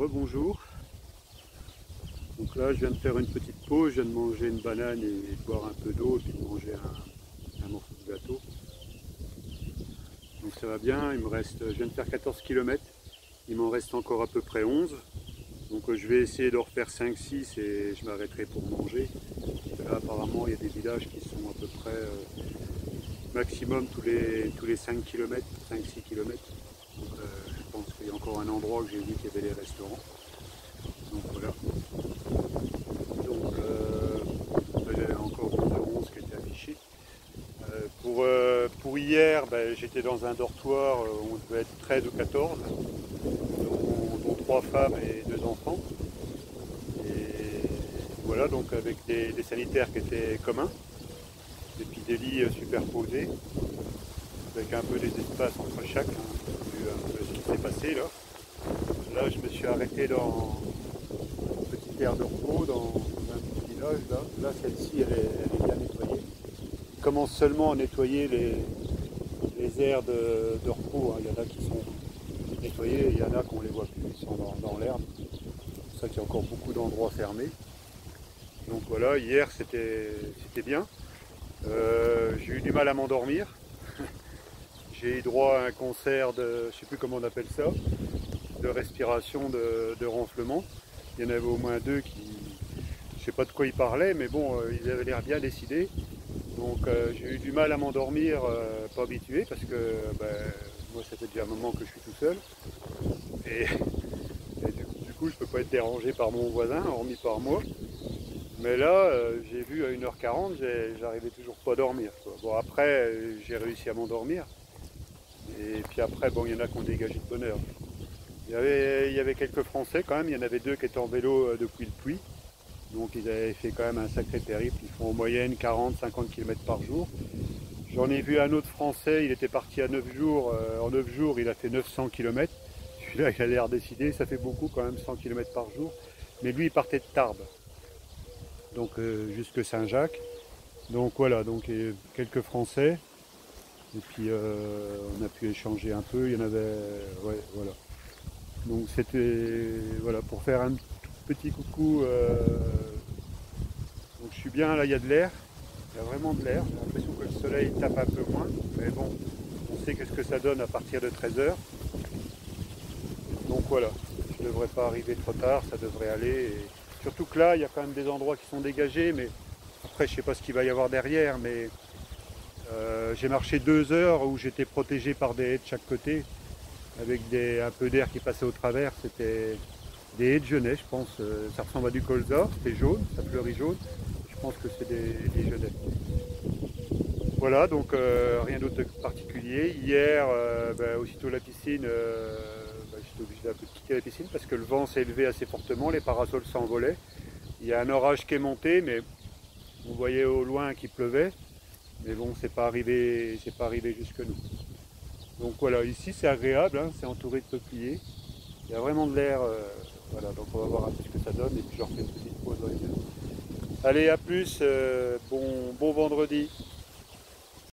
Rebonjour. Donc là, je viens de faire une petite pause, je viens de manger une banane et de boire un peu d'eau et puis de manger un morceau de gâteau. Donc ça va bien, je viens de faire 14 km, il m'en reste encore à peu près 11. Donc je vais essayer de refaire 5-6 et je m'arrêterai pour manger. Là apparemment il y a des villages qui sont à peu près maximum tous les 5 km, 5-6 km. Donc je pense qu'il y a encore un endroit que j'ai vu qu'il y avait les restaurants. Donc voilà. Donc j'avais encore 11 qui était affiché. Pour hier, j'étais dans un dortoir où on devait être 13 ou 14, dont 3 femmes et 2 enfants. Et voilà, donc avec des sanitaires qui étaient communs, et puis des lits superposés, avec un peu des espaces entre chaque, vu un peu ce qui s'est passé là. Là, je me suis arrêté dans une petite aire de repos, dans un petit village. Là celle-ci, elle est bien nettoyée. Ils commencent seulement à nettoyer les aires de repos. Il y en a qui sont nettoyées, il y en a qu'on ne les voit plus, ils sont dans l'herbe. C'est pour ça qu'il y a encore beaucoup d'endroits fermés. Donc voilà, hier c'était bien. J'ai eu du mal à m'endormir. J'ai eu droit à un concert de, je ne sais plus comment on appelle ça, de respiration, de ronflement. Il y en avait au moins 2 qui, je ne sais pas de quoi ils parlaient, mais bon, ils avaient l'air bien décidés. Donc j'ai eu du mal à m'endormir, pas habitué, parce que moi ça fait déjà un moment que je suis tout seul. Et du coup je ne peux pas être dérangé par mon voisin, hormis par moi. Mais là, j'ai vu à 1h40, j'arrivais toujours pas à dormir, quoi. Bon après, j'ai réussi à m'endormir. Et puis après, bon, il y en a qui ont dégagé de bonne heure. Il y avait quelques Français quand même, il y en avait 2 qui étaient en vélo depuis le Puy. Donc ils avaient fait quand même un sacré périple, ils font en moyenne 40-50 km par jour. J'en ai vu un autre Français, il était parti à 9 jours, en 9 jours il a fait 900 km. Celui-là il a l'air décidé, ça fait beaucoup quand même 100 km par jour. Mais lui il partait de Tarbes, donc jusque Saint-Jacques. Donc voilà, donc quelques Français. Et puis on a pu échanger un peu, il y en avait, ouais, voilà. Donc c'était, voilà, pour faire un petit coucou. Donc je suis bien, là il y a de l'air, il y a vraiment de l'air. J'ai l'impression que le soleil tape un peu moins, mais bon, on sait qu'est-ce que ça donne à partir de 13h. Donc voilà, je ne devrais pas arriver trop tard, ça devrait aller. Et surtout que là, il y a quand même des endroits qui sont dégagés, mais après je ne sais pas ce qu'il va y avoir derrière, mais j'ai marché 2 heures où j'étais protégé par des haies de chaque côté, avec un peu d'air qui passait au travers. C'était des haies de genêt, je pense. Ça ressemble à du colza, c'était jaune, ça fleurit jaune. Je pense que c'est des genêts. Voilà, donc rien d'autre de particulier. Hier, aussitôt la piscine, j'étais obligé d'un peu de quitter la piscine parce que le vent s'est élevé assez fortement, les parasols s'envolaient. Il y a un orage qui est monté, mais on voyait au loin qu'il pleuvait. Mais bon, c'est pas arrivé jusque nous. Donc voilà, ici c'est agréable, hein, c'est entouré de peupliers. Il y a vraiment de l'air. Voilà, donc on va voir un peu ce que ça donne et puis je refais une petite pause dans les deux. Allez, à plus, bon vendredi.